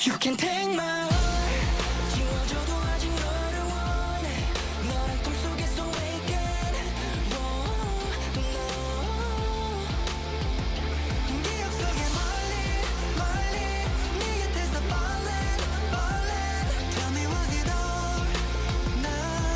You can take my heart 지워줘도 아직 너를 원해 너란 꿈속에서 wake up 기억 속에 멀리 네 곁에서 falling Tell me was it all not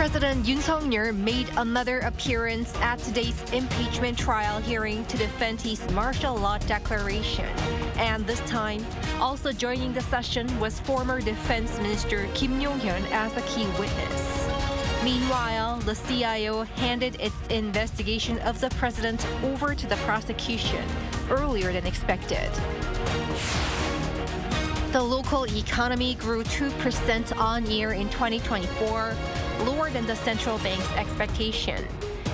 President Yoon made another appearance at today's impeachment trial hearing to defend his martial law declaration. And this time, also joining the session was former Defense Minister Kim Yong-hyun as a key witness. Meanwhile, the CIO handed its investigation of the president over to the prosecution earlier than expected. The local economy grew 2% on year in 2024, lower than the central bank's expectation.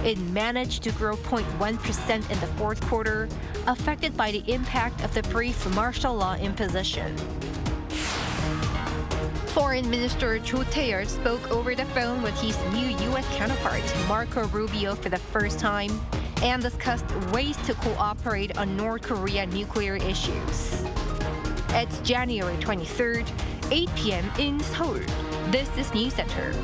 It managed to grow 0.1% in the fourth quarter, affected by the impact of the brief martial law imposition. Foreign Minister Cho Tae-yeol spoke over the phone with his new U.S. counterpart, Marco Rubio, for the first time and discussed ways to cooperate on North Korea nuclear issues. It's January 23rd, 8 p.m. in Seoul. This is Newscenter.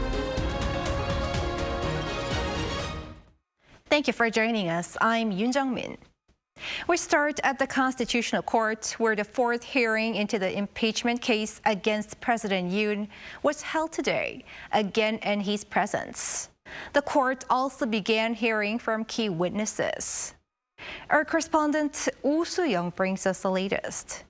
Thank you for joining us. I'm Yoon Jung-min. We start at the Constitutional Court, where the fourth hearing into the impeachment case against President Yoon was held today, again in his presence. The court also began hearing from key witnesses. Our correspondent Oh Soo-young brings us the latest.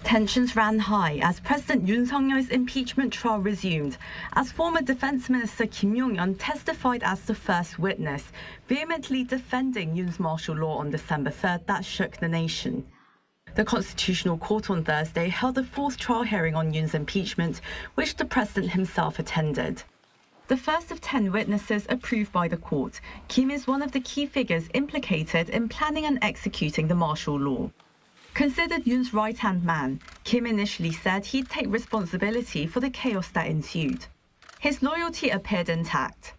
Tensions ran high as President Yoon's impeachment trial resumed, as former Defense Minister Kim Yong-hyun testified as the first witness, vehemently defending Yoon's martial law on December 3rd that shook the nation. The Constitutional Court on Thursday held a fourth trial hearing on Yoon's impeachment, which the president himself attended. The first of 10 witnesses approved by the court, Kim is one of the key figures implicated in planning and executing the martial law. Considered Yoon's right-hand man, Kim initially said he'd take responsibility for the chaos that ensued. His loyalty appeared intact.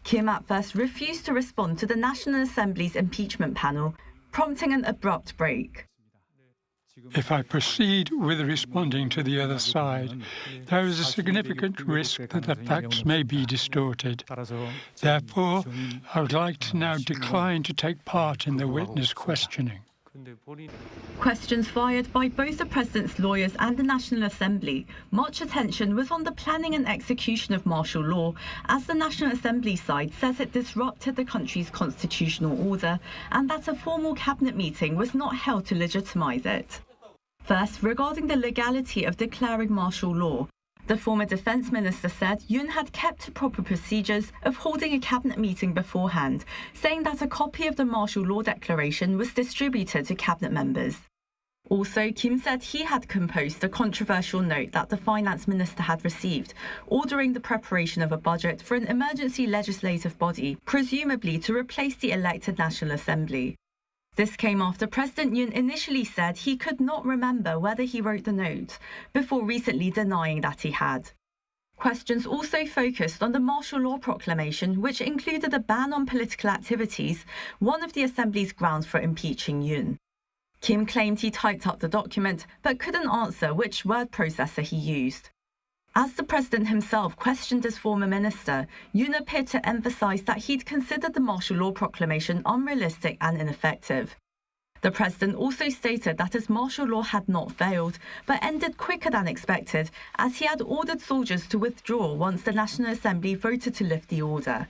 Kim at first refused to respond to the National Assembly's impeachment panel, prompting an abrupt break. If I proceed with responding to the other side, there is a significant risk that the facts may be distorted. Therefore, I would like to now decline to take part in the witness questioning. Questions fired by both the president's lawyers and the National Assembly. Much attention was on the planning and execution of martial law, as the National Assembly side says it disrupted the country's constitutional order and that a formal cabinet meeting was not held to legitimize it. First, regarding the legality of declaring martial law, the former defense minister said Yoon had kept to proper procedures of holding a cabinet meeting beforehand, saying that a copy of the martial law declaration was distributed to cabinet members. Also, Kim said he had composed a controversial note that the finance minister had received, ordering the preparation of a budget for an emergency legislative body, presumably to replace the elected National Assembly. This came after President Yoon initially said he could not remember whether he wrote the note, before recently denying that he had. Questions also focused on the martial law proclamation, which included a ban on political activities, one of the Assembly's grounds for impeaching Yoon. Kim claimed he typed up the document, but couldn't answer which word processor he used. As the president himself questioned his former minister, Yoon appeared to emphasize that he'd considered the martial law proclamation unrealistic and ineffective. The president also stated that his martial law had not failed, but ended quicker than expected, as he had ordered soldiers to withdraw once the National Assembly voted to lift the order.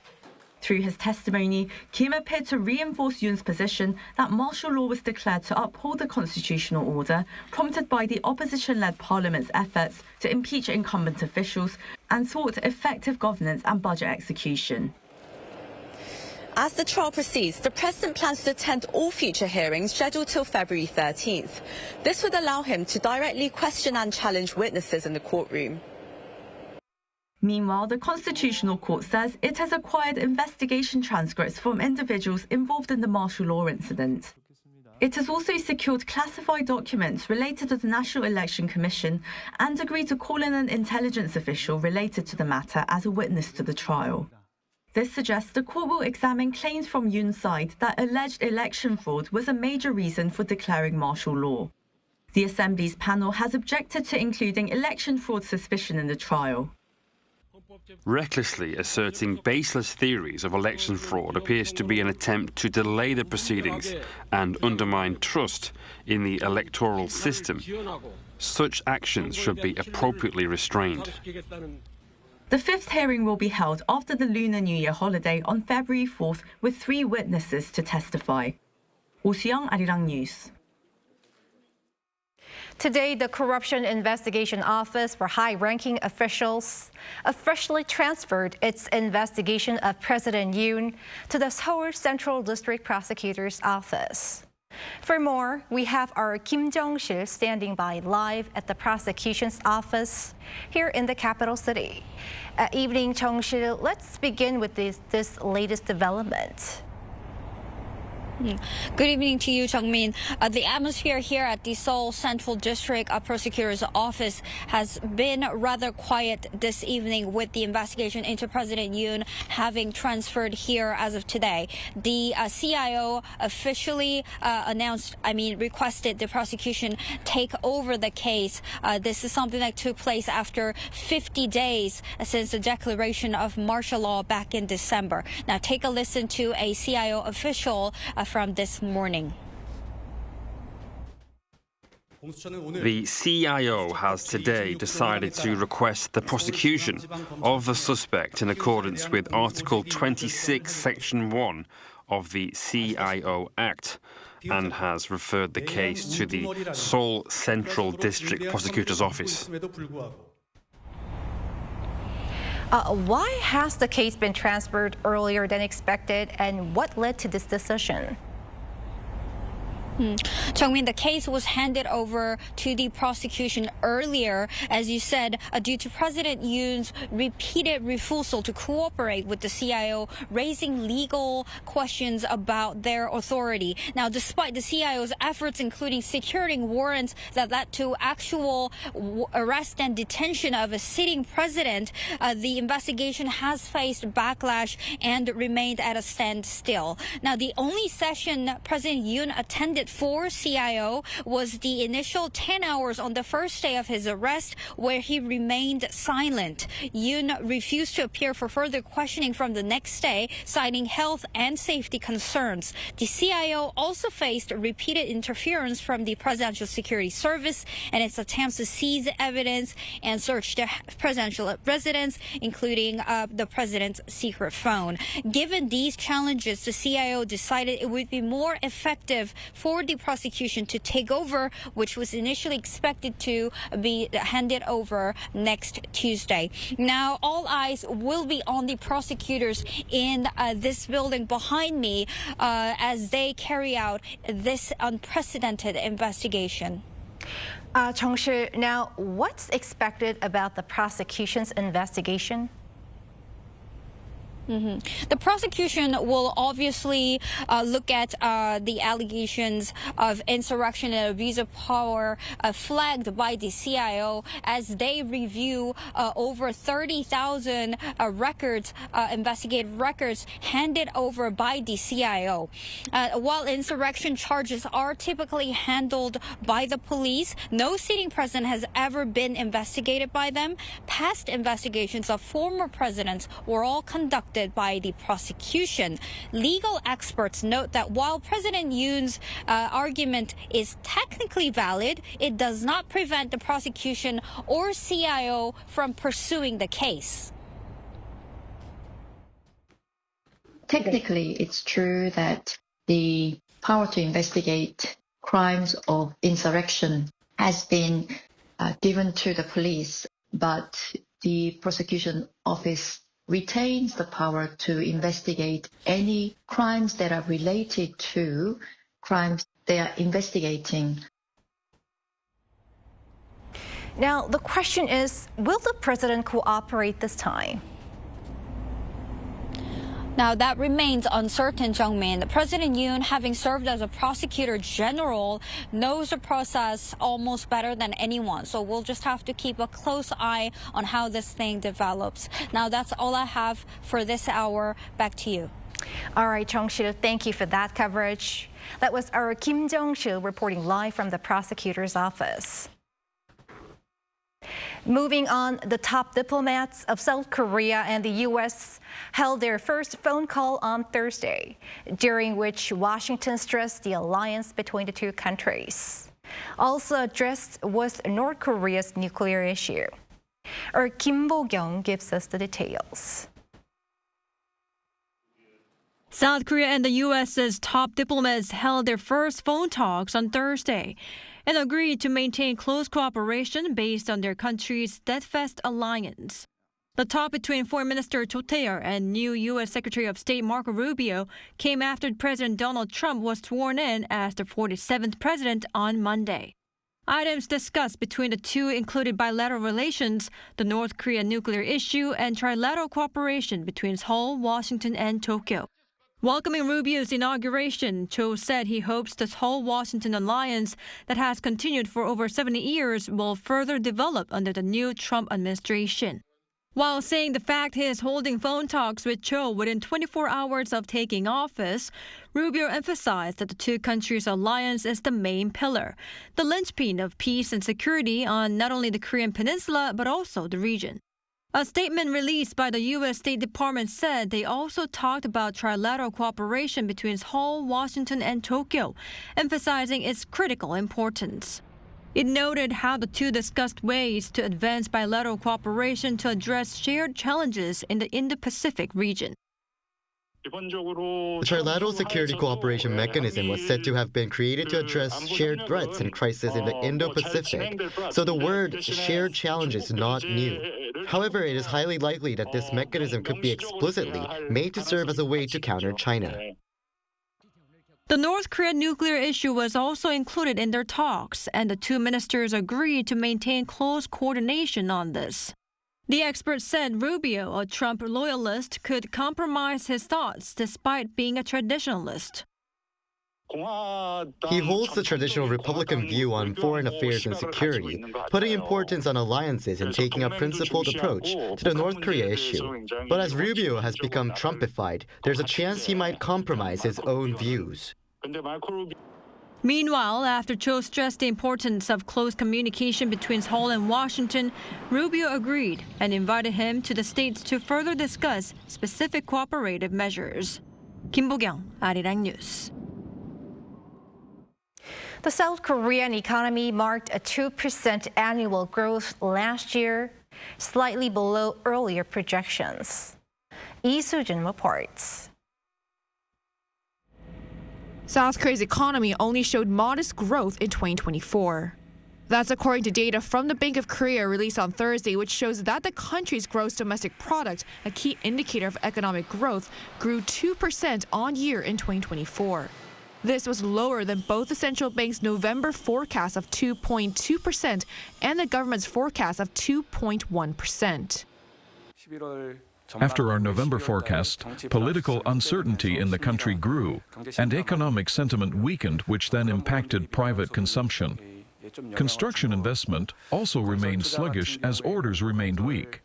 Through his testimony, Kim appeared to reinforce Yoon's position that martial law was declared to uphold the constitutional order, prompted by the opposition-led parliament's efforts to impeach incumbent officials, and sought effective governance and budget execution. As the trial proceeds, the president plans to attend all future hearings scheduled till February 13th. This would allow him to directly question and challenge witnesses in the courtroom. Meanwhile, the Constitutional Court says it has acquired investigation transcripts from individuals involved in the martial law incident. It has also secured classified documents related to the National Election Commission and agreed to call in an intelligence official related to the matter as a witness to the trial. This suggests the court will examine claims from Yoon's side that alleged election fraud was a major reason for declaring martial law. The Assembly's panel has objected to including election fraud suspicion in the trial. Recklessly asserting baseless theories of election fraud appears to be an attempt to delay the proceedings and undermine trust in the electoral system. Such actions should be appropriately restrained. The fifth hearing will be held after the Lunar New Year holiday on February 4th with 3 witnesses to testify. Seoul, Arirang News. Today, the Corruption Investigation Office for high-ranking officials officially transferred its investigation of President Yoon to the Seoul Central District Prosecutor's Office. For more, we have our Kim Jong-sil standing by live at the prosecution's office here in the capital city. Evening, Jong-sil. Let's begin with this latest development. Good evening to you, Jungmin. The atmosphere here at the Seoul Central District Prosecutor's Office has been rather quiet this evening, with the investigation into President Yoon having transferred here as of today. The CIO officially requested the prosecution take over the case. This is something that took place after 50 days since the declaration of martial law back in December. Now take a listen to a CIO official from this morning. The CIO has today decided to request the prosecution of the suspect in accordance with Article 26, Section 1 of the CIO Act, and has referred the case to the Seoul Central District Prosecutor's Office. Why has the case been transferred earlier than expected, and what led to this decision? Jung-min, the case was handed over to the prosecution earlier, as you said, due to President Yoon's repeated refusal to cooperate with the CIO, raising legal questions about their authority. Now, despite the CIO's efforts, including securing warrants that led to actual arrest and detention of a sitting president, the investigation has faced backlash and remained at a standstill. Now, the only session President Yoon attended for CIO was the initial 10 hours on the first day of his arrest, where he remained silent. Yoon refused to appear for further questioning from the next day, citing health and safety concerns. The CIO also faced repeated interference from the Presidential Security Service and its attempts to seize evidence and search the presidential residence, including the president's secret phone. Given these challenges, the CIO decided it would be more effective for the prosecution to take over, which was initially expected to be handed over next Tuesday. Now, all eyes will be on the prosecutors in this building behind me as they carry out this unprecedented investigation. Chong-shi, now what's expected about the prosecution's investigation? The prosecution will obviously look at the allegations of insurrection and abuse of power flagged by the CIO as they review over 30,000 records, investigative records handed over by the CIO. While insurrection charges are typically handled by the police, no sitting president has ever been investigated by them. Past investigations of former presidents were all conducted by the prosecution. Legal experts note that while President Yoon's argument is technically valid, it does not prevent the prosecution or CIO from pursuing the case. Technically, it's true that the power to investigate crimes of insurrection has been given to the police, but the prosecution office retains the power to investigate any crimes that are related to crimes they are investigating. Now, the question is, will the president cooperate this time? Now, that remains uncertain, Jung-min. President Yoon, having served as a prosecutor general, knows the process almost better than anyone. So we'll just have to keep a close eye on how this thing develops. Now, that's all I have for this hour. Back to you. All right, Chong-shi, thank you for that coverage. That was our Kim Jong-sil reporting live from the prosecutor's office. Moving on, the top diplomats of South Korea and the U.S. held their first phone call on Thursday, during which Washington stressed the alliance between the two countries. Also addressed was North Korea's nuclear issue. Our Kim Bo-kyung gives us the details. South Korea and the U.S.'s top diplomats held their first phone talks on Thursday and agreed to maintain close cooperation based on their country's steadfast alliance. The talk between Foreign Minister Cho Tae-yeol and new U.S. Secretary of State Marco Rubio came after President Donald Trump was sworn in as the 47th president on Monday. Items discussed between the two included bilateral relations, the North Korea nuclear issue, and trilateral cooperation between Seoul, Washington, and Tokyo. Welcoming Rubio's inauguration, Cho said he hopes the Seoul-Washington alliance that has continued for over 70 years will further develop under the new Trump administration. While saying the fact he is holding phone talks with Cho within 24 hours of taking office, Rubio emphasized that the two countries' alliance is the main pillar, the linchpin of peace and security on not only the Korean peninsula but also the region. A statement released by the U.S. State Department said they also talked about trilateral cooperation between Seoul, Washington, and Tokyo, emphasizing its critical importance. It noted how the two discussed ways to advance bilateral cooperation to address shared challenges in the Indo-Pacific region. The trilateral security cooperation mechanism was said to have been created to address shared threats and crises in the Indo-Pacific, so the word shared challenge is not new. However, it is highly likely that this mechanism could be explicitly made to serve as a way to counter China. The North Korean nuclear issue was also included in their talks, and the two ministers agreed to maintain close coordination on this. The expert said Rubio, a Trump loyalist, could compromise his thoughts despite being a traditionalist. He holds the traditional Republican view on foreign affairs and security, putting importance on alliances and taking a principled approach to the North Korea issue. But as Rubio has become Trumpified, there's a chance he might compromise his own views. Meanwhile, after Cho stressed the importance of close communication between Seoul and Washington, Rubio agreed and invited him to the states to further discuss specific cooperative measures. Kim Bo-kyung, Arirang News. The South Korean economy marked a 2% annual growth last year, slightly below earlier projections. Lee Soo-jin reports. South Korea's economy only showed modest growth in 2024. That's according to data from the Bank of Korea released on Thursday, which shows that the country's gross domestic product, a key indicator of economic growth, grew 2% on year in 2024. This was lower than both the central bank's November forecast of 2.2% and the government's forecast of 2.1%. After our November forecast, political uncertainty in the country grew, and economic sentiment weakened, which then impacted private consumption. Construction investment also remained sluggish as orders remained weak.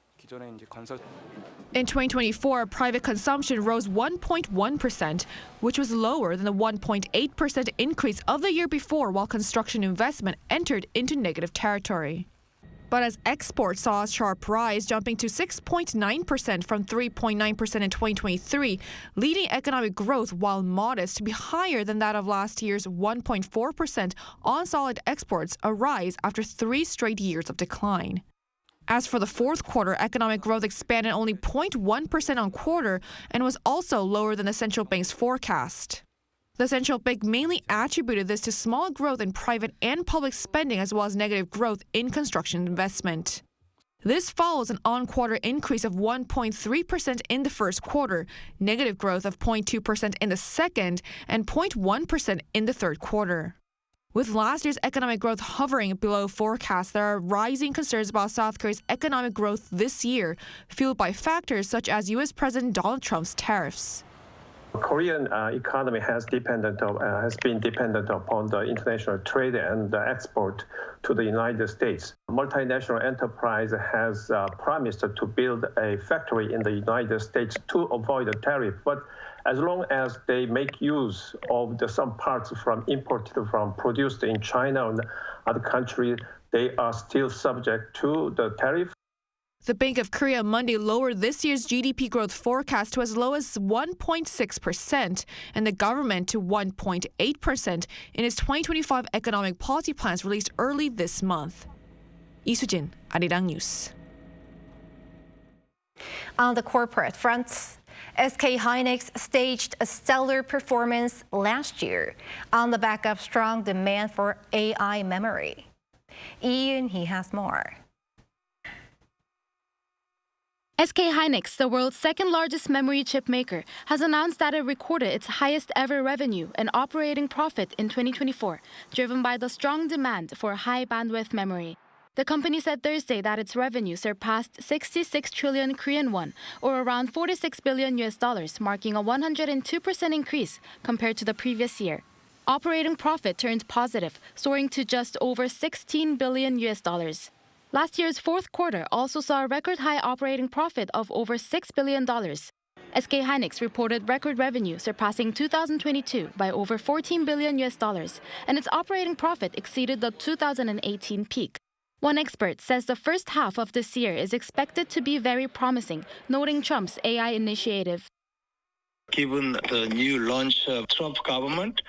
In 2024, private consumption rose 1.1%, which was lower than the 1.8% increase of the year before, while construction investment entered into negative territory. But as exports saw a sharp rise, jumping to 6.9% from 3.9% in 2023, leading economic growth, while modest, to be higher than that of last year's 1.4% on solid exports, a rise after 3 straight years of decline. As for the fourth quarter, economic growth expanded only 0.1% on quarter and was also lower than the central bank's forecast. The central bank mainly attributed this to small growth in private and public spending, as well as negative growth in construction investment. This follows an on-quarter increase of 1.3% in the first quarter, negative growth of 0.2% in the second, and 0.1% in the third quarter. With last year's economic growth hovering below forecast, there are rising concerns about South Korea's economic growth this year, fueled by factors such as U.S. President Donald Trump's tariffs. Korean economy has been dependent upon the international trade and export to the United States. Multinational enterprise has promised to build a factory in the United States to avoid the tariff, but as long as they make use of some parts produced in China and other countries, they are still subject to the tariff. The Bank of Korea Monday lowered this year's GDP growth forecast to as low as 1.6% and the government to 1.8% in its 2025 economic policy plans released early this month. Lee Soo-jin, Arirang News. On the corporate front, SK hynix staged a stellar performance last year on the back of strong demand for AI memory. Ian, he has more. SK hynix, the world's second-largest memory chip maker, has announced that it recorded its highest-ever revenue and operating profit in 2024, driven by the strong demand for high-bandwidth memory. The company said Thursday that its revenue surpassed 66 trillion Korean won, or around $46 billion, marking a 102% increase compared to the previous year. Operating profit turned positive, soaring to just over $16 billion. Last year's fourth quarter also saw a record-high operating profit of over $6 billion. SK hynix reported record revenue surpassing 2022 by over $14 billion, and its operating profit exceeded the 2018 peak. One expert says the first half of this year is expected to be very promising, noting Trump's AI initiative. Given the new launch of Trump government,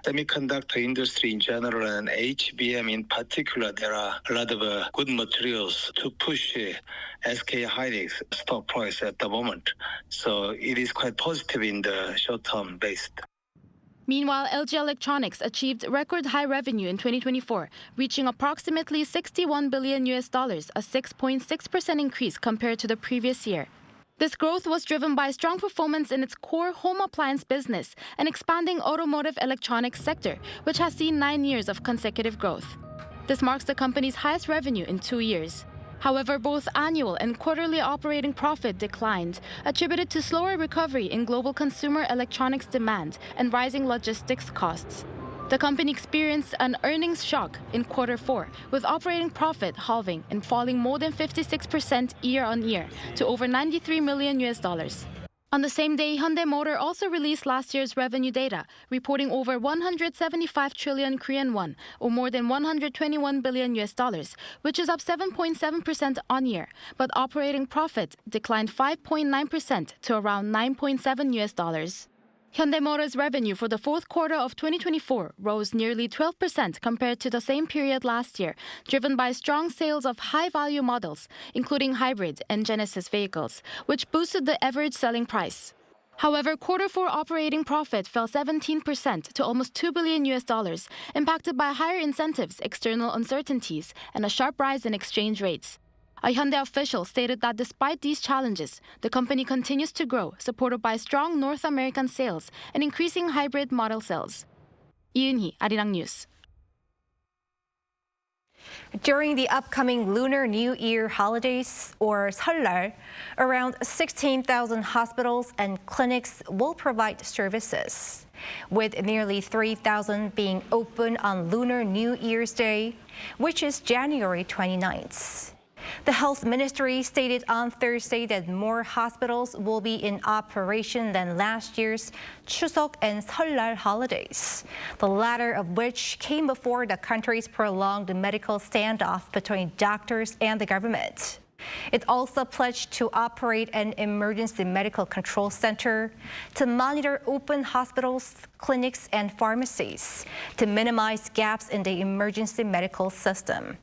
semiconductor industry in general and HBM in particular, there are a lot of good materials to push SK hynix stock price at the moment. So it is quite positive in the short-term basis. Meanwhile, LG Electronics achieved record high revenue in 2024, reaching approximately $61 billion, a 6.6% increase compared to the previous year. This growth was driven by strong performance in its core home appliance business and expanding automotive electronics sector, which has seen 9 years of consecutive growth. This marks the company's highest revenue in 2 years. However, both annual and quarterly operating profit declined, attributed to slower recovery in global consumer electronics demand and rising logistics costs. The company experienced an earnings shock in Q4, with operating profit halving and falling more than 56% year-on-year to over $93 million. On the same day, Hyundai Motor also released last year's revenue data, reporting over 175 trillion Korean won, or more than $121 billion, which is up 7.7% on year, but operating profit declined 5.9% to around $9.7. Hyundai Motor's revenue for the fourth quarter of 2024 rose nearly 12% compared to the same period last year, driven by strong sales of high-value models, including hybrid and Genesis vehicles, which boosted the average selling price. However, Q4 operating profit fell 17% to almost $2 billion, impacted by higher incentives, external uncertainties, and a sharp rise in exchange rates. A Hyundai official stated that despite these challenges, the company continues to grow, supported by strong North American sales and increasing hybrid model sales. 이은희, Arirang News. During the upcoming Lunar New Year holidays, or 설날, around 16,000 hospitals and clinics will provide services, with nearly 3,000 being open on Lunar New Year's Day, which is January 29th. The Health Ministry stated on Thursday that more hospitals will be in operation than last year's Chuseok and Seollal holidays, the latter of which came before the country's prolonged medical standoff between doctors and the government. It also pledged to operate an emergency medical control center to monitor open hospitals, clinics, and pharmacies to minimize gaps in the emergency medical system.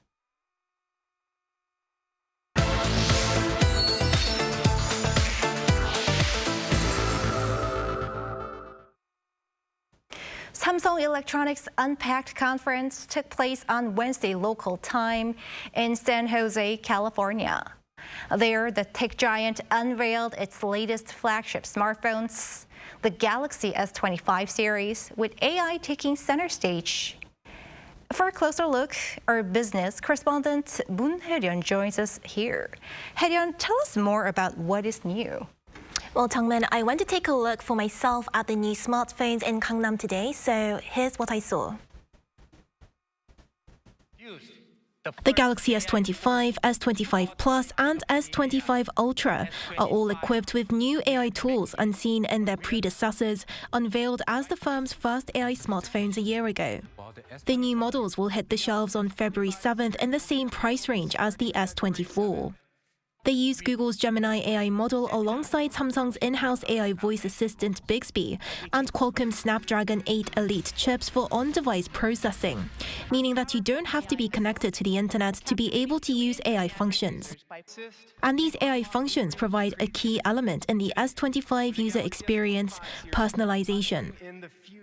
Samsung Electronics Unpacked conference took place on Wednesday local time in San Jose, California. There, the tech giant unveiled its latest flagship smartphones, the Galaxy S25 series, with AI taking center stage. For a closer look, our business correspondent Moon Hae-ryun joins us here. Hae-ryun, tell us more about what is new. Well, Tongmin, I went to take a look for myself at the new smartphones in Gangnam today, so here's what I saw. The Galaxy S25, S25 Plus and S25 Ultra are all equipped with new AI tools unseen in their predecessors, unveiled as the firm's first AI smartphones a year ago. The new models will hit the shelves on February 7th in the same price range as the S24. They use Google's Gemini AI model alongside Samsung's in-house AI voice assistant Bixby and Qualcomm's Snapdragon 8 Elite chips for on-device processing, meaning that you don't have to be connected to the internet to be able to use AI functions. And these AI functions provide a key element in the S25 user experience, personalization.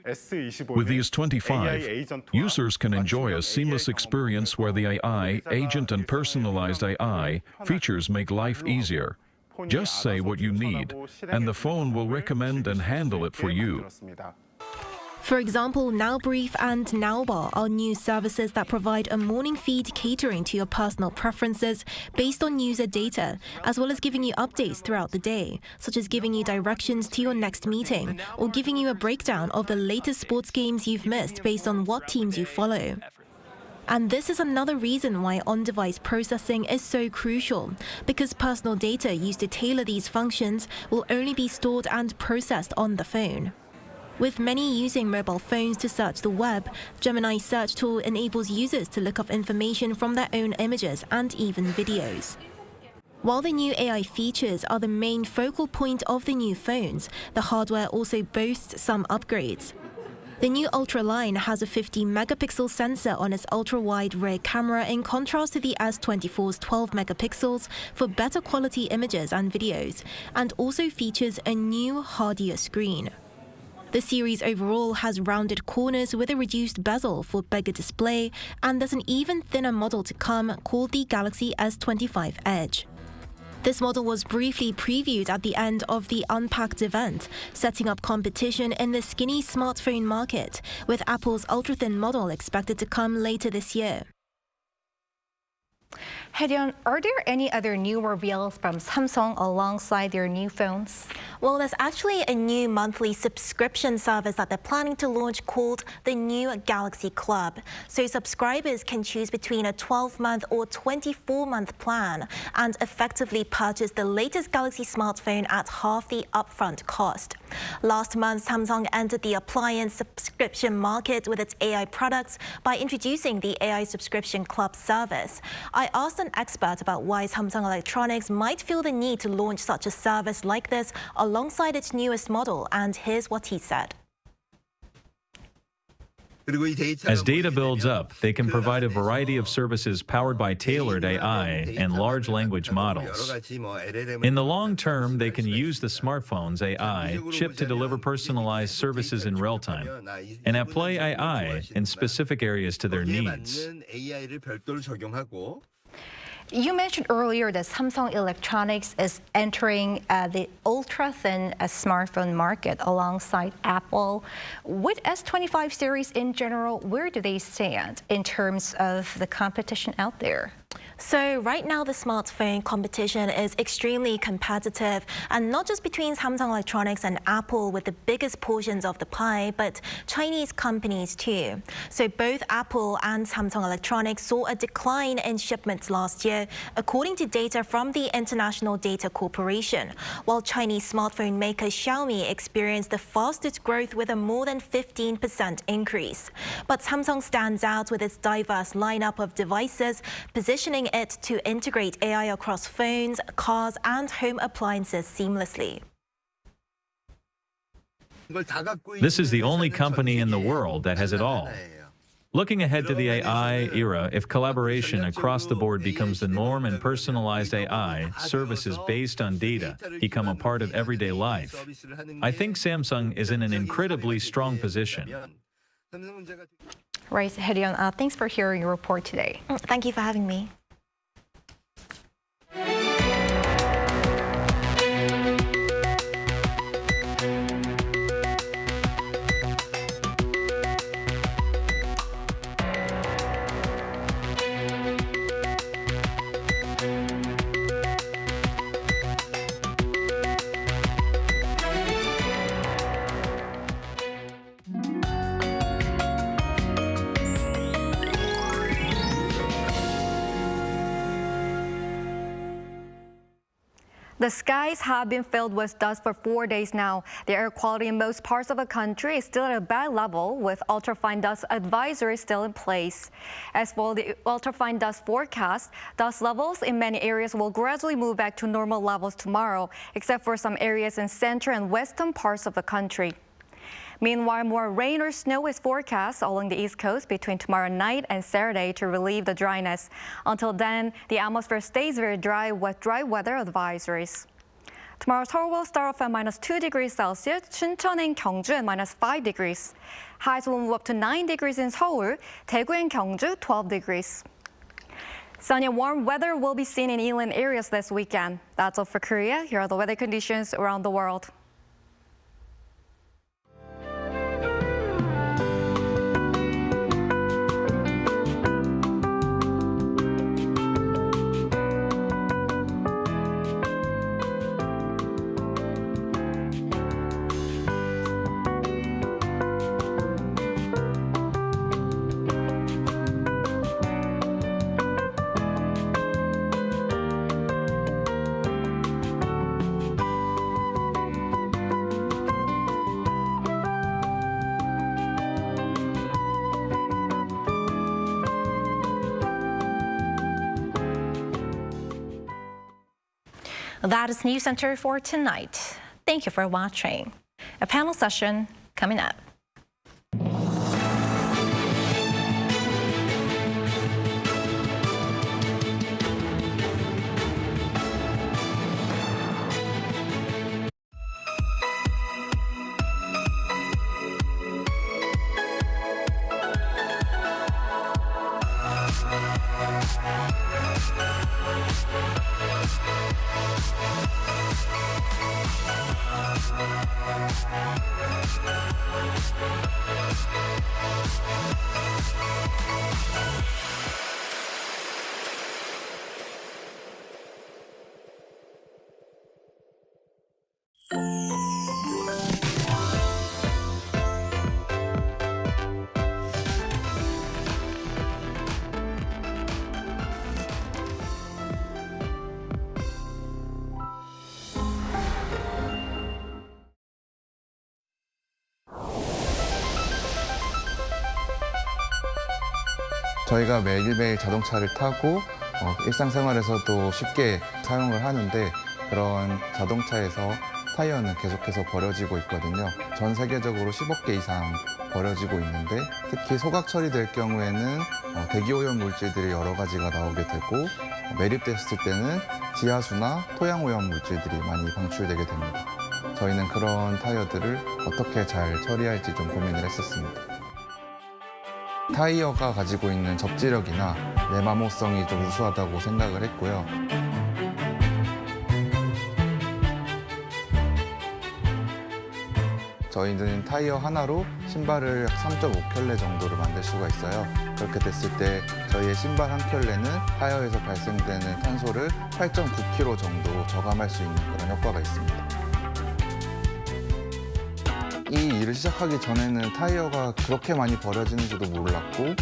With the S25, users can enjoy a seamless experience where the AI, agent and personalized AI features make life easier. Just say what you need, and the phone will recommend and handle it for you. For example, Now Brief and Now Bar are new services that provide a morning feed catering to your personal preferences based on user data, as well as giving you updates throughout the day, such as giving you directions to your next meeting or giving you a breakdown of the latest sports games you've missed based on what teams you follow. And this is another reason why on-device processing is so crucial, because personal data used to tailor these functions will only be stored and processed on the phone. With many using mobile phones to search the web, Gemini's search tool enables users to look up information from their own images and even videos. While the new AI features are the main focal point of the new phones, the hardware also boasts some upgrades. The new Ultra line has a 50-megapixel sensor on its ultra-wide rear camera in contrast to the S24's 12 megapixels for better quality images and videos, and also features a new, hardier screen. The series overall has rounded corners with a reduced bezel for bigger display, and there's an even thinner model to come called the Galaxy S25 Edge. This model was briefly previewed at the end of the Unpacked event, setting up competition in the skinny smartphone market, with Apple's ultra-thin model expected to come later this year. Hae-yeon, are there any other new reveals from Samsung alongside their new phones? Well, there's actually a new monthly subscription service that they're planning to launch called the new Galaxy Club. So subscribers can choose between a 12-month or 24-month plan and effectively purchase the latest Galaxy smartphone at half the upfront cost. Last month, Samsung entered the appliance subscription market with its AI products by introducing the AI Subscription Club service. I asked an expert about why Samsung Electronics might feel the need to launch such a service like this alongside its newest model, and here's what he said. As data builds up, they can provide a variety of services powered by tailored AI and large language models. In the long term, they can use the smartphone's AI chip to deliver personalized services in real time and apply AI in specific areas to their needs. You mentioned earlier that Samsung Electronics is entering the ultra-thin smartphone market alongside Apple. With S25 series in general, where do they stand in terms of the competition out there? So right now, the smartphone competition is extremely competitive, and not just between Samsung Electronics and Apple with the biggest portions of the pie, but Chinese companies too. So both Apple and Samsung Electronics saw a decline in shipments last year, according to data from the International Data Corporation, while Chinese smartphone maker Xiaomi experienced the fastest growth with a more than 15% increase. But Samsung stands out with its diverse lineup of devices, positioning it to integrate AI across phones, cars, and home appliances seamlessly. This is the only company in the world that has it all. Looking ahead to the AI era, if collaboration across the board becomes the norm and personalized AI services based on data become a part of everyday life, I think Samsung is in an incredibly strong position. Right, Hae-yeon, thanks for hearing your report today. Thank you for having me. The skies have been filled with dust for 4 days now. The air quality in most parts of the country is still at a bad level, with ultrafine dust advisory still in place. As for the ultrafine dust forecast, dust levels in many areas will gradually move back to normal levels tomorrow, except for some areas in central and western parts of the country. Meanwhile, more rain or snow is forecast along the East Coast between tomorrow night and Saturday to relieve the dryness. Until then, the atmosphere stays very dry with dry weather advisories. Tomorrow, Seoul will start off at -2 degrees Celsius, Chuncheon and Gyeongju at -5 degrees. Highs will move up to 9 degrees in Seoul, Daegu and Gyeongju 12 degrees. Sunny and warm weather will be seen in inland areas this weekend. That's all for Korea. Here are the weather conditions around the world. That is Newscenter for tonight. Thank you for watching. A panel session coming up. 저희가 매일매일 자동차를 타고 일상생활에서도 쉽게 사용을 하는데 그런 자동차에서 타이어는 계속해서 버려지고 있거든요. 전 세계적으로 10억 개 이상 버려지고 있는데 특히 소각 처리될 경우에는 대기오염 물질들이 여러 가지가 나오게 되고 매립됐을 때는 지하수나 토양오염 물질들이 많이 방출되게 됩니다. 저희는 그런 타이어들을 어떻게 잘 처리할지 좀 고민을 했었습니다. 타이어가 가지고 있는 접지력이나 내마모성이 좀 우수하다고 생각을 했고요. 저희는 타이어 하나로 신발을 3.5켤레 정도를 만들 수가 있어요. 그렇게 됐을 때 저희의 신발 한 켤레는 타이어에서 발생되는 탄소를 8.9kg 정도 저감할 수 있는 그런 효과가 있습니다. 이 일을 시작하기 전에는 타이어가 그렇게 많이 버려지는지도 몰랐고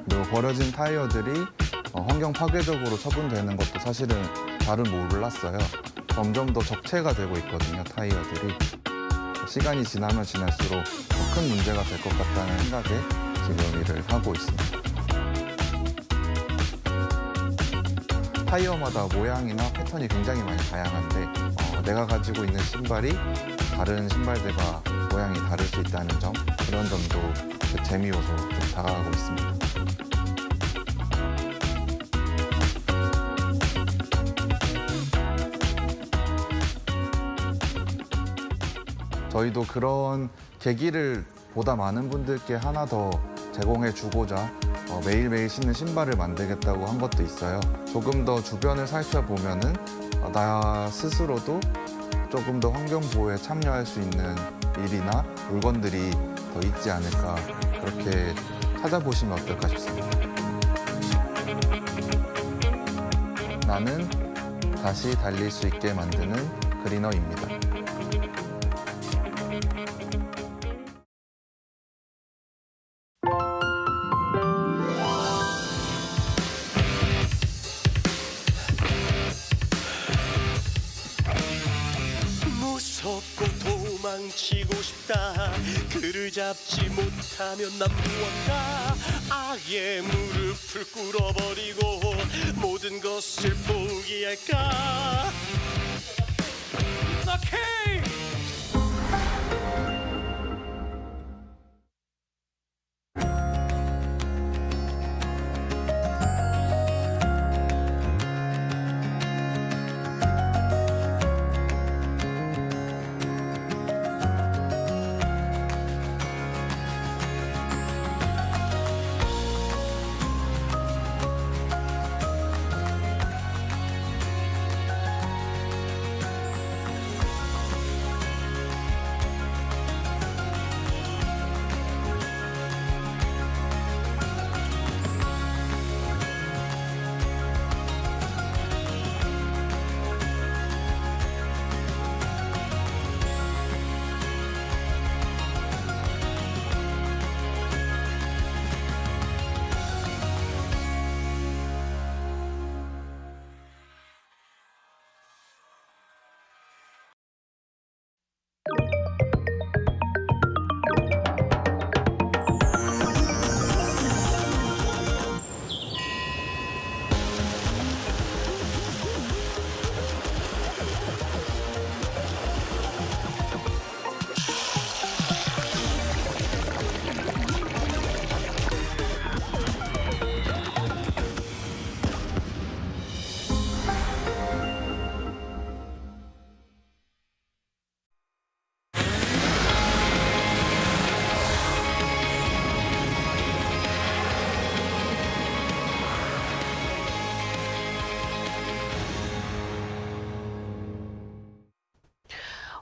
그리고 버려진 타이어들이 환경 파괴적으로 처분되는 것도 사실은 잘은 몰랐어요. 점점 더 적체가 되고 있거든요, 타이어들이. 시간이 지나면 지날수록 더 큰 문제가 될 것 같다는 생각에 지금 일을 하고 있습니다. 타이어마다 모양이나 패턴이 굉장히 많이 다양한데 내가 가지고 있는 신발이 다른 신발들과 모양이 다를 수 있다는 점, 그런 점도 그 재미 요소로 좀 다가가고 있습니다. 저희도 그런 계기를 보다 많은 분들께 하나 더 제공해 주고자 매일매일 신는 신발을 만들겠다고 한 것도 있어요. 조금 더 주변을 살펴보면은 나 스스로도 조금 더 환경 보호에 참여할 수 있는 일이나 물건들이 더 있지 않을까, 그렇게 찾아보시면 어떨까 싶습니다. 나는 다시 달릴 수 있게 만드는 그리너입니다. 도망치고 싶다. 그를 잡지 못하면 난 무언가 아예 무릎을 꿇어버리고 모든 것을 포기할까. 오케이.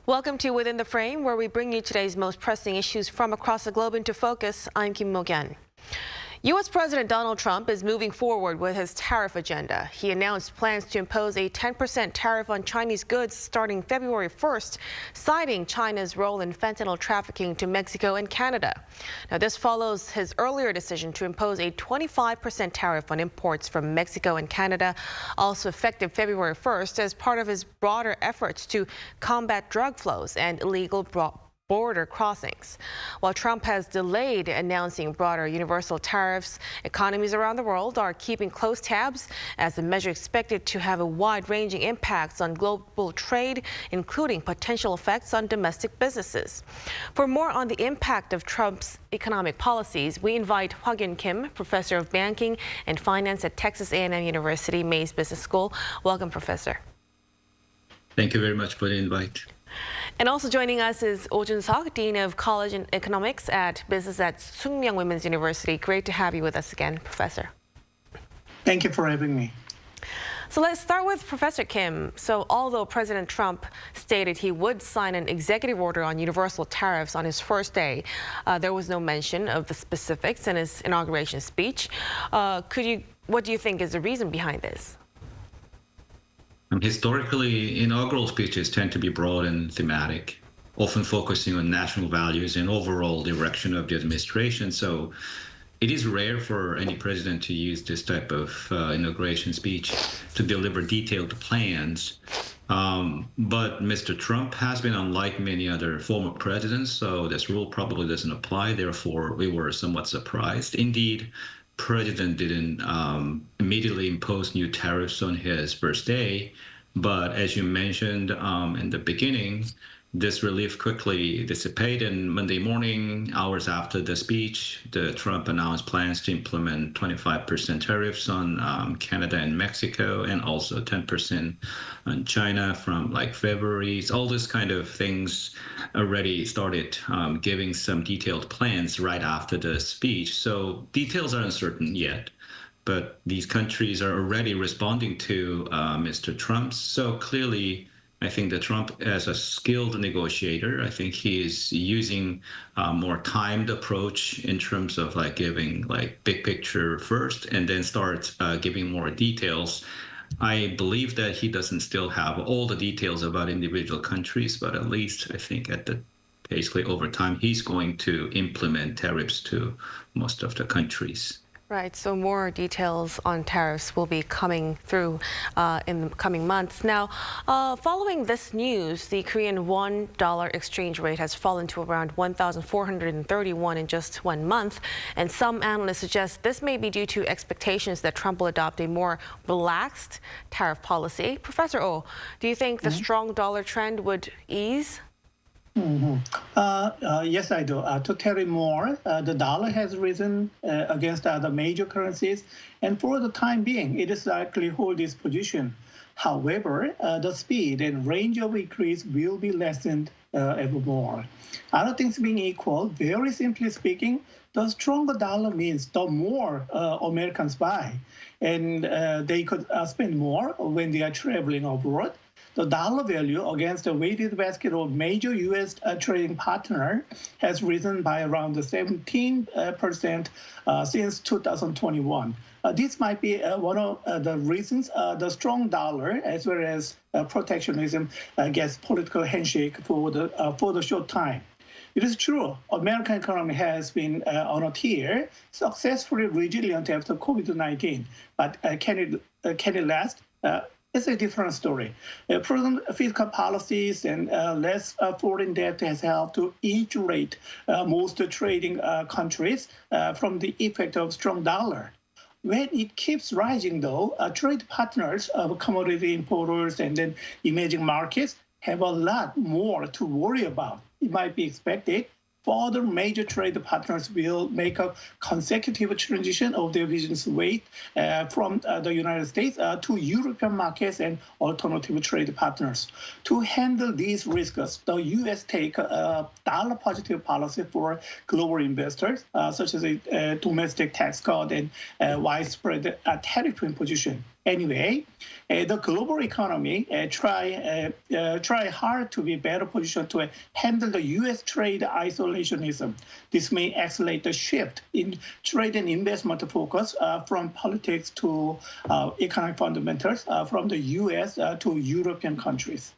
Welcome to Within the Frame, where we bring you today's most pressing issues from across the globe into focus. I'm Kim Mo-gyan. U.S. President Donald Trump is moving forward with his tariff agenda. He announced plans to impose a 10% tariff on Chinese goods starting February 1st, citing China's role in fentanyl trafficking to Mexico and Canada. Now, this follows his earlier decision to impose a 25% tariff on imports from Mexico and Canada, also effective February 1st, as part of his broader efforts to combat drug flows and illegal border crossings. While Trump has delayed announcing broader universal tariffs, economies around the world are keeping close tabs as the measure expected to have a wide-ranging impacts on global trade, including potential effects on domestic businesses. For more on the impact of Trump's economic policies, we invite Hwa-Gyun Kim, professor of banking and finance at Texas A&M University Mays Business School. Welcome, Professor. Thank you very much for the invite. And also joining us is Oh Jun-seok, Dean of College and Economics at Business at Sookmyung Women's University. Great to have you with us again, Professor. Thank you for having me. So let's start with Professor Kim. So although President Trump stated he would sign an executive order on universal tariffs on his first day, there was no mention of the specifics in his inauguration speech. What do you think is the reason behind this? Historically, inaugural speeches tend to be broad and thematic, often focusing on national values and overall direction of the administration. So it is rare for any president to use this type of inauguration speech to deliver detailed plans. But Mr. Trump has been unlike many other former presidents, so this rule probably doesn't apply. Therefore, we were somewhat surprised. Indeed, President didn't immediately impose new tariffs on his first day, but as you mentioned in the beginning, this relief quickly dissipated. And Monday morning, hours after the speech, Trump announced plans to implement 25% tariffs on Canada and Mexico, and also 10% on China from February. So all this kind of things already started giving some detailed plans right after the speech. So details are uncertain yet, but these countries are already responding to Mr. Trump. So clearly, I think that Trump, as a skilled negotiator, I think he is using a more timed approach in terms of giving big picture first and then start giving more details. I believe that he doesn't still have all the details about individual countries, but at least I think basically over time, he's going to implement tariffs to most of the countries. Right, so more details on tariffs will be coming through in the coming months. Now, following this news, the Korean $1 exchange rate has fallen to around 1,431 in just 1 month. And some analysts suggest this may be due to expectations that Trump will adopt a more relaxed tariff policy. Professor Oh, do you think the strong dollar trend would ease? Yes, I do. To tell you more, the dollar has risen against other major currencies, and for the time being, it is likely to hold its position. However, the speed and range of increase will be lessened ever more. Other things being equal, very simply speaking, the stronger dollar means the more Americans buy, and they could spend more when they are traveling abroad. The dollar value against the weighted basket of major U.S. trading partner has risen by around 17% since 2021. This might be one of the reasons the strong dollar, as well as protectionism, gets political handshake for the short time. It is true, American economy has been on a tear, successfully resilient after COVID-19. But can it last? It's a different story. Prudent fiscal policies and less foreign debt has helped to insulate most trading countries from the effect of strong dollar. When it keeps rising, though, trade partners of commodity importers and then emerging markets have a lot more to worry about. It might be expected further major trade partners will make a consecutive transition of their business weight from the United States to European markets and alternative trade partners. To handle these risks, the U.S. take a dollar-positive policy for global investors, such as a domestic tax cut and widespread tariff imposition. Anyway, the global economy try hard to be better positioned to handle the U.S. trade isolationism. This may accelerate the shift in trade and investment focus from politics to economic fundamentals from the U.S. To European countries.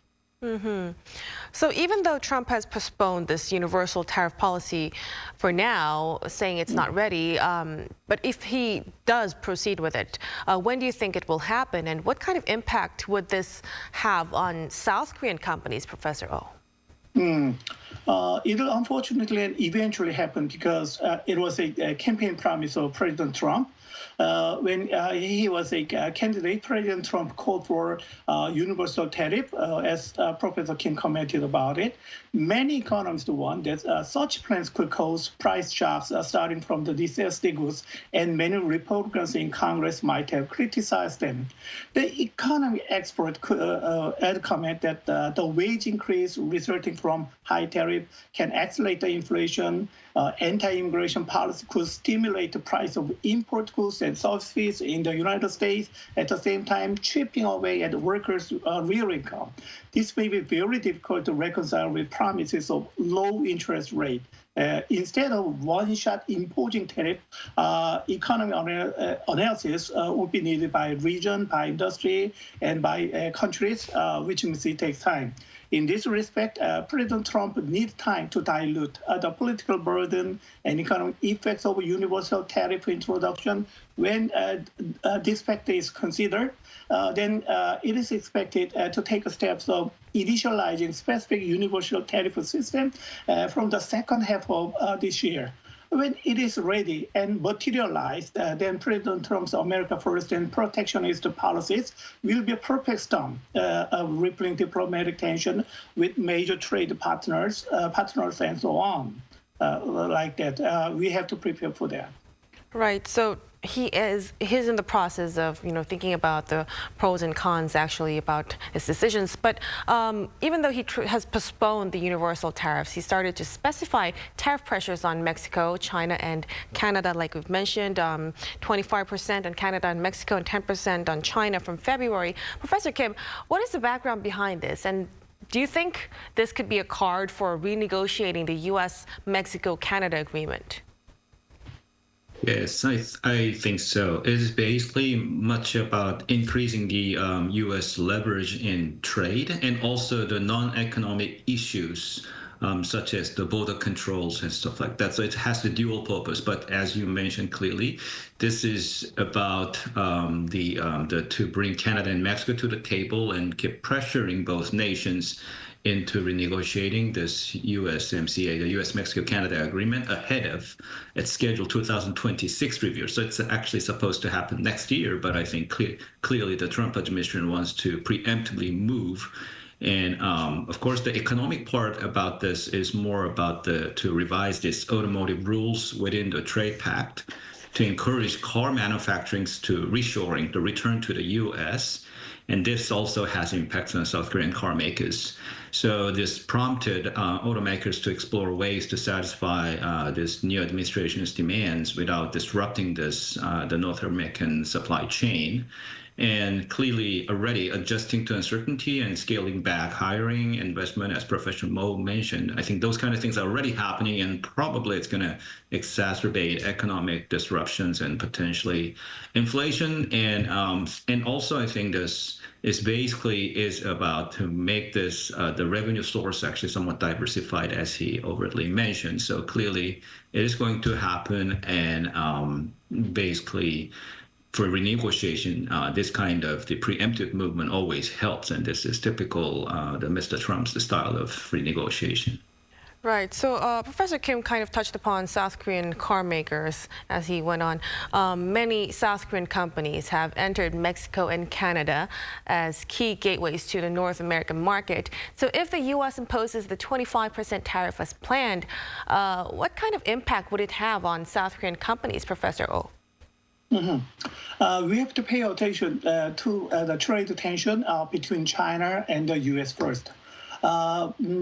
So even though Trump has postponed this universal tariff policy for now, saying it's not ready, but if he does proceed with it, when do you think it will happen? And what kind of impact would this have on South Korean companies, Professor Oh? It will unfortunately eventually happen because it was a campaign promise of President Trump. When he was a candidate, President Trump called for universal tariff, as Professor Kim commented about it. Many economists warn that such plans could cause price shocks starting from the necessity goods, and many Republicans in Congress might have criticized them. The economy expert could add comment that the wage increase resulting from high tariff can accelerate the inflation. Anti-immigration policy could stimulate the price of import goods and services in the United States, at the same time chipping away at workers' real income. This may be very difficult to reconcile with promises of low interest rate. Instead of one-shot imposing tariff, economic analysis would be needed by region, by industry, and by countries, which means it takes time. In this respect, President Trump needs time to dilute the political burden and economic effects of universal tariff introduction. When this factor is considered, then it is expected to take steps of initializing specific universal tariff system from the second half of this year. When it is ready and materialized, then President Trump's America First and protectionist policies will be a perfect storm of rippling diplomatic tension with major trade partners and so on, like that. We have to prepare for that. Right. So he's in the process of, thinking about the pros and cons actually about his decisions. But even though he has postponed the universal tariffs, he started to specify tariff pressures on Mexico, China, and Canada, like we've mentioned, 25% on Canada and Mexico and 10% on China from February. Professor Kim, what is the background behind this? And do you think this could be a card for renegotiating the U.S.-Mexico-Canada agreement? Yes, I think so. It is basically much about increasing the U.S. leverage in trade and also the non-economic issues, such as the border controls and stuff like that. So it has the dual purpose. But as you mentioned clearly, this is about to bring Canada and Mexico to the table and keep pressuring both nations into renegotiating this USMCA, the U.S.-Mexico-Canada agreement, ahead of its scheduled 2026 review. So it's actually supposed to happen next year, but I think clearly the Trump administration wants to preemptively move. And of course, the economic part about this is more about to revise these automotive rules within the trade pact to encourage car manufacturing to reshoring, the return to the U.S., and this also has impacts on South Korean car makers. So this prompted automakers to explore ways to satisfy this new administration's demands without disrupting the North American supply chain. And clearly already adjusting to uncertainty and scaling back hiring, investment, as Professor Mo mentioned. I think those kind of things are already happening, and probably it's going to exacerbate economic disruptions and potentially inflation. And also I think this is about to make this the revenue source actually somewhat diversified, as he overtly mentioned. So clearly it is going to happen, and basically for renegotiation, this kind of the preemptive movement always helps, and this is typical the Mr. Trump's style of renegotiation. Right. So Professor Kim kind of touched upon South Korean car makers as he went on. Many South Korean companies have entered Mexico and Canada as key gateways to the North American market. So if the U.S. imposes the 25% tariff as planned, what kind of impact would it have on South Korean companies, Professor Oh? We have to pay attention to the trade tension between China and the U.S. first.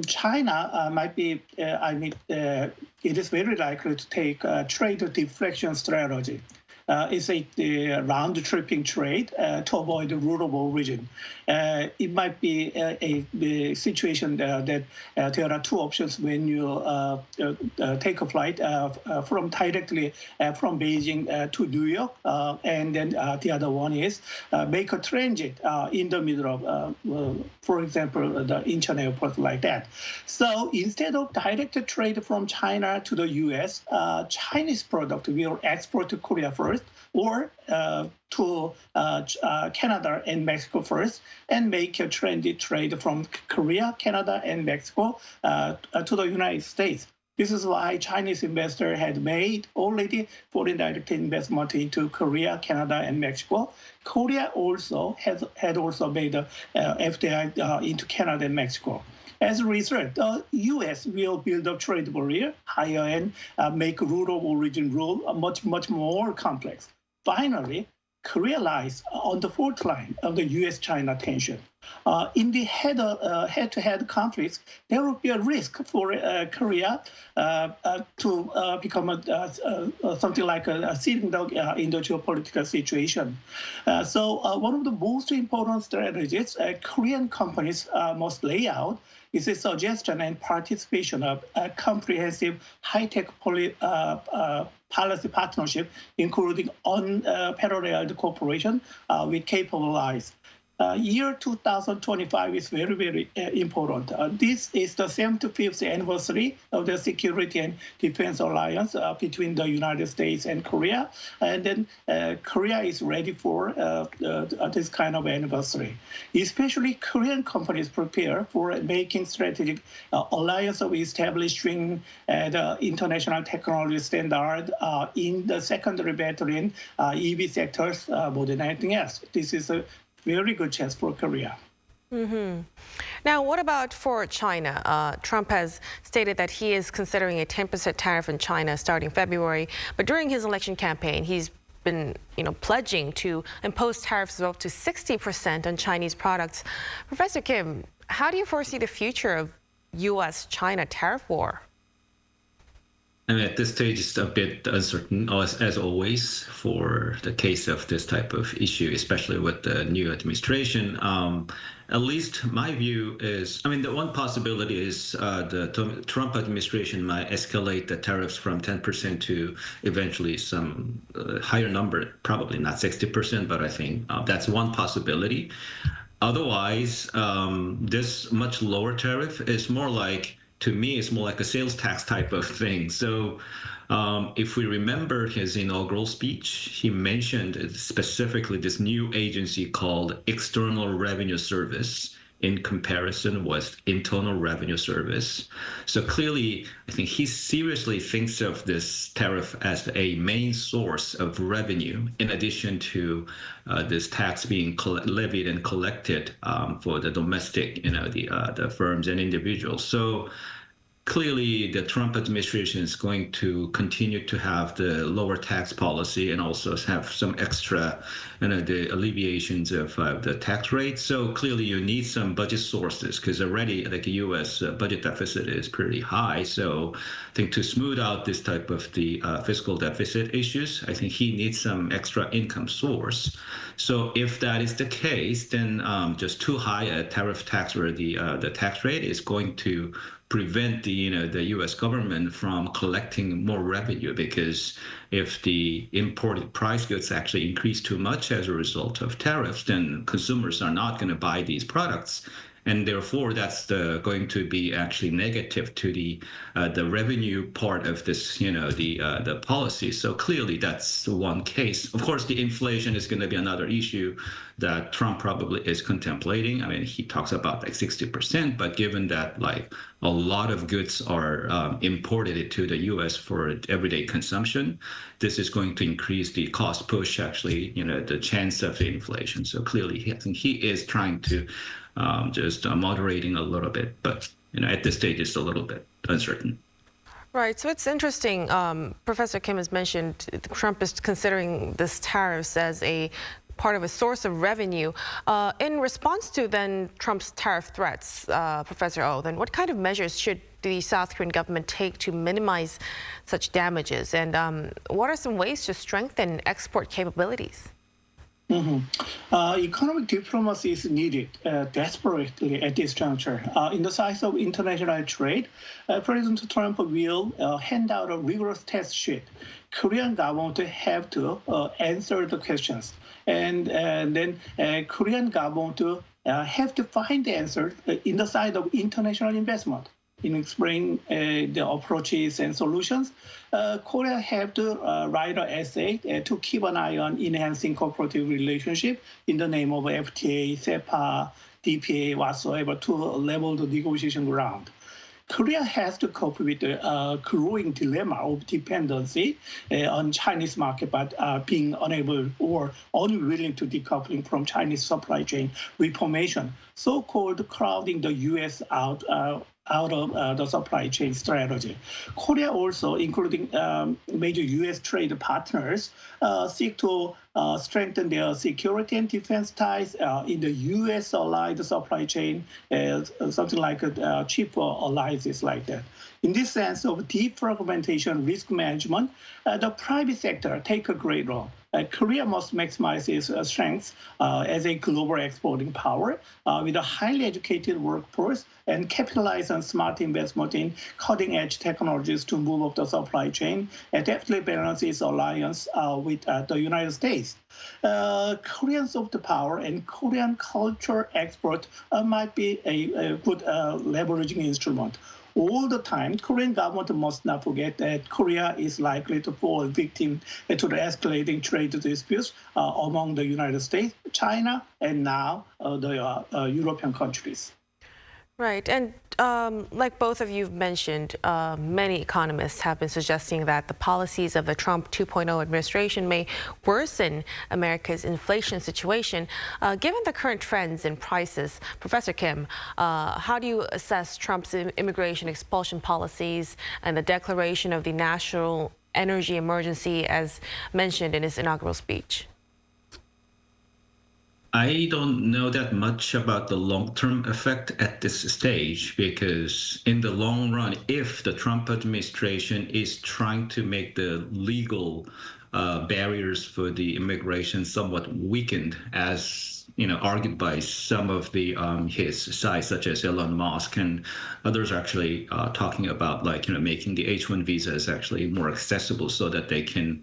China might be, it is very likely to take a trade deflection strategy. is a round-tripping trade to avoid the rule of origin. It might be a situation that there are two options when you take a flight directly from Beijing to New York, and then the other one is make a transit in the middle of, for example, the Incheon airport like that. So instead of direct trade from China to the U.S., Chinese product will export to Korea first, or to Canada and Mexico first, and make a transit trade from Korea, Canada, and Mexico to the United States. This is why Chinese investors had made already foreign direct investment into Korea, Canada, and Mexico. Korea also had also made FDI into Canada and Mexico. As a result, the U.S. will build a trade barrier higher and make rule of origin rule much more complex. Finally, Korea lies on the fault line of the U.S.-China tension. In the head-to-head conflicts, there will be a risk for Korea to become something like a sitting dog in the geopolitical situation. So one of the most important strategies Korean companies must lay out is a suggestion and participation of a comprehensive high-tech policy partnership, including unparalleled cooperation with capable allies. Year 2025 is very important. This is the 75th anniversary of the Security and Defense Alliance between the United States and Korea. And then Korea is ready for this kind of anniversary. Especially Korean companies prepare for making strategic alliance of establishing the international technology standard in the secondary battery and EV sectors more than anything else. This is a very good chance for Korea. Now, what about for China? Trump has stated that he is considering a 10% tariff in China starting February. But during his election campaign, he's been, pledging to impose tariffs of up to 60% on Chinese products. Professor Kim, how do you foresee the future of U.S.-China tariff war? I mean, at this stage, it's a bit uncertain, as always, for the case of this type of issue, especially with the new administration. At least my view is, the one possibility is the Trump administration might escalate the tariffs from 10% to eventually some higher number, probably not 60%, but I think that's one possibility. Otherwise, this much lower tariff is more like, to me, it's more like a sales tax type of thing. So if we remember his inaugural speech, he mentioned specifically this new agency called External Revenue Service in comparison with Internal Revenue Service. So clearly, I think he seriously thinks of this tariff as a main source of revenue, in addition to this tax being levied and collected for the domestic, the firms and individuals. So clearly, the Trump administration is going to continue to have the lower tax policy and also have some extra, the alleviations of the tax rate. So clearly, you need some budget sources because already the U.S. budget deficit is pretty high. So I think to smooth out this type of the fiscal deficit issues, I think he needs some extra income source. So if that is the case, then just too high a tariff tax or the tax rate is going to prevent the U.S. government from collecting more revenue, because if the imported price goods actually increase too much as a result of tariffs, then consumers are not going to buy these products. And therefore, that's going to be actually negative to the revenue part of this, the policy. So clearly, that's one case. Of course, the inflation is going to be another issue that Trump probably is contemplating. I mean, he talks about 60%, but given that a lot of goods are imported to the U.S. for everyday consumption, this is going to increase the cost push, actually, the chance of inflation. So clearly, I think he is trying to just moderating a little bit, but at this stage it's a little bit uncertain. Right, so it's interesting. Professor Kim has mentioned Trump is considering this tariffs as a part of a source of revenue. In response to then Trump's tariff threats, Professor Oh, then what kind of measures should the South Korean government take to minimize such damages? And what are some ways to strengthen export capabilities? Economic diplomacy is needed desperately at this juncture. In the size of international trade, President Trump will hand out a rigorous test sheet. Korean government have to answer the questions, and then Korean government have to find the answer in the side of international investment. In explaining the approaches and solutions, Korea have to write an essay to keep an eye on enhancing cooperative relationship in the name of FTA, SEPA, DPA, whatsoever, to level the negotiation ground. Korea has to cope with the growing dilemma of dependency on Chinese market, but being unable or unwilling to decoupling from Chinese supply chain reformation, so-called crowding the U.S. out of the supply chain strategy. Korea also, including major U.S. trade partners, seek to strengthen their security and defense ties in the U.S.-allied supply chain, something like cheaper alliances like that. In this sense of defragmentation risk management, the private sector take a great role. Korea must maximize its strengths as a global exporting power with a highly educated workforce and capitalize on smart investment in cutting-edge technologies to move up the supply chain and definitely balance its alliance with the United States. Korean soft power and Korean culture export might be a good leveraging instrument. All the time, Korean government must not forget that Korea is likely to fall victim to the escalating trade disputes among the United States, China, and now the European countries. Right. And like both of you mentioned, many economists have been suggesting that the policies of the Trump 2.0 administration may worsen America's inflation situation. Given the current trends in prices, Professor Kim, how do you assess Trump's immigration expulsion policies and the declaration of the national energy emergency as mentioned in his inaugural speech? I don't know that much about the long-term effect at this stage, because in the long run, if the Trump administration is trying to make the legal barriers for the immigration somewhat weakened, as argued by some of the his side, such as Elon Musk and others, are actually talking about making the H-1 visas actually more accessible so that they can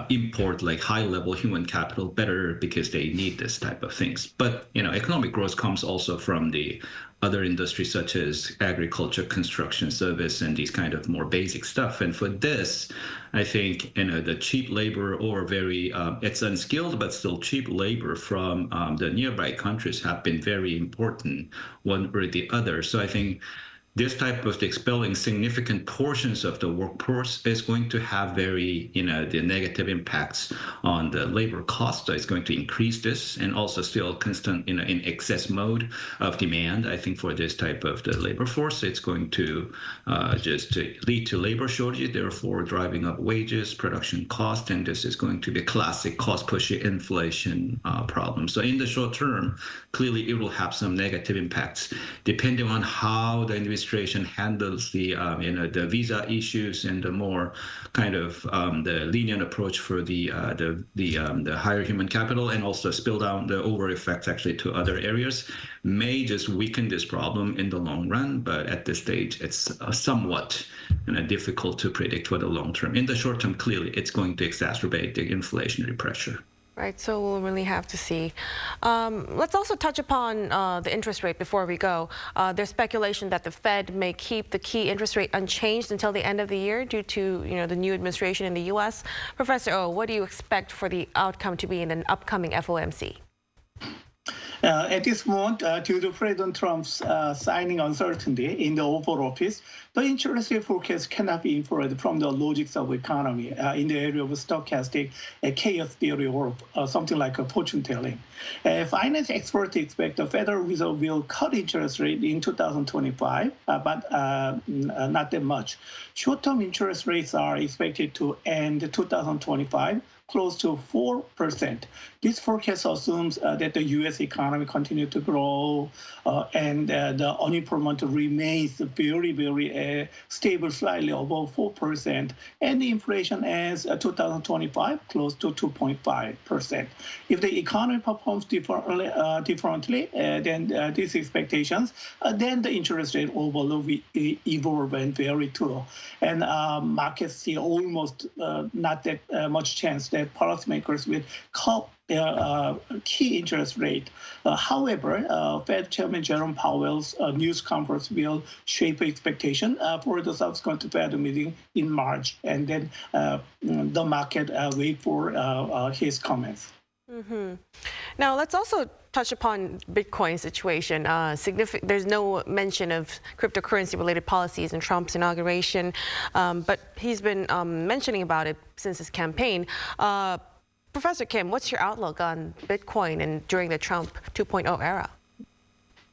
import high-level human capital better because they need this type of things. But economic growth comes also from the other industries such as agriculture, construction, service, and these kind of more basic stuff. And for this, I think the cheap labor or very it's unskilled but still cheap labor from the nearby countries have been very important, one or the other. So I think this type of expelling significant portions of the workforce is going to have very, the negative impacts on the labor cost. So it's going to increase this, and also still constant, in excess mode of demand. I think for this type of the labor force, it's going to just lead to labor shortage, therefore driving up wages, production cost, and this is going to be a classic cost-pushing inflation problem. So in the short term, clearly it will have some negative impacts, depending on how the administration handles the the visa issues and the more kind of the lenient approach for the higher human capital, and also spill down the over effects actually to other areas, may just weaken this problem in the long run. But at this stage, it's somewhat difficult to predict for the long term. In the short term, clearly, it's going to exacerbate the inflationary pressure. Right, so we'll really have to see. Let's also touch upon the interest rate before we go. There's speculation that the Fed may keep the key interest rate unchanged until the end of the year due to the new administration in the U.S. Professor Oh, what do you expect for the outcome to be in an upcoming FOMC? At this moment, due to President Trump's signing uncertainty in the Oval Office, the interest rate forecast cannot be inferred from the logics of economy in the area of stochastic chaos theory or something like a fortune telling. Finance experts expect the Federal Reserve will cut interest rate in 2025, but not that much. Short-term interest rates are expected to end 2025 close to 4%. This forecast assumes that the U.S. economy economy continues to grow, and the unemployment remains very, very stable, slightly above 4%, and the inflation as 2025 close to 2.5%. If the economy performs differently than these expectations, then the interest rate overall will evolve and vary too. And markets see almost not that much chance that policymakers will cut their key interest rate. However, Fed Chairman Jerome Powell's news conference will shape expectation for the subsequent Fed meeting in March, and then the market wait for his comments. Mm-hmm. Now, let's also touch upon Bitcoin situation. There's no mention of cryptocurrency-related policies in Trump's inauguration, but he's been mentioning about it since his campaign. Professor Kim, what's your outlook on Bitcoin and during the Trump 2.0 era?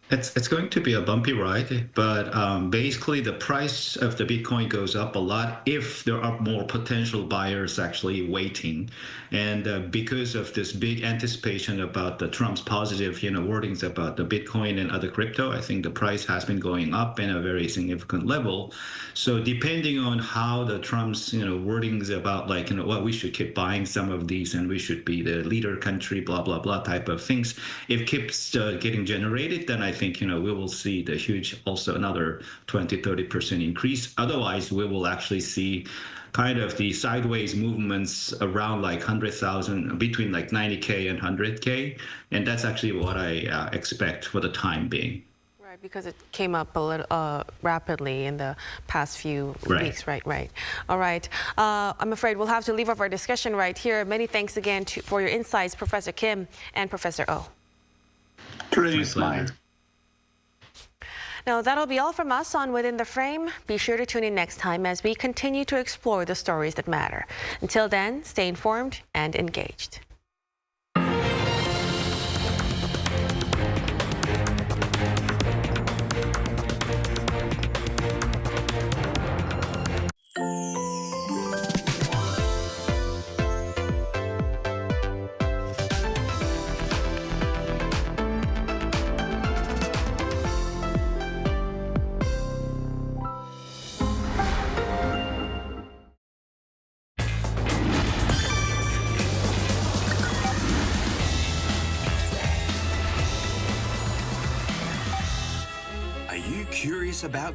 It's going to be a bumpy ride, but basically the price of the Bitcoin goes up a lot if there are more potential buyers actually waiting. And because of this big anticipation about the Trump's positive, wordings about the Bitcoin and other crypto, I think the price has been going up in a very significant level. So depending on how the Trump's, wordings about well, we should keep buying some of these and we should be the leader country, blah, blah, blah type of things. If it keeps getting generated, then I think, we will see the huge, also another 20-30% increase. Otherwise, we will actually see kind of the sideways movements around 100,000, between 90K and 100K. And that's actually what I expect for the time being. Right, because it came up a little rapidly in the past few weeks. Right. All right. I'm afraid we'll have to leave up our discussion right here. Many thanks again for your insights, Professor Kim and Professor Oh. Please, mine. Now, that'll be all from us on Within the Frame. Be sure to tune in next time as we continue to explore the stories that matter. Until then, stay informed and engaged. Curious about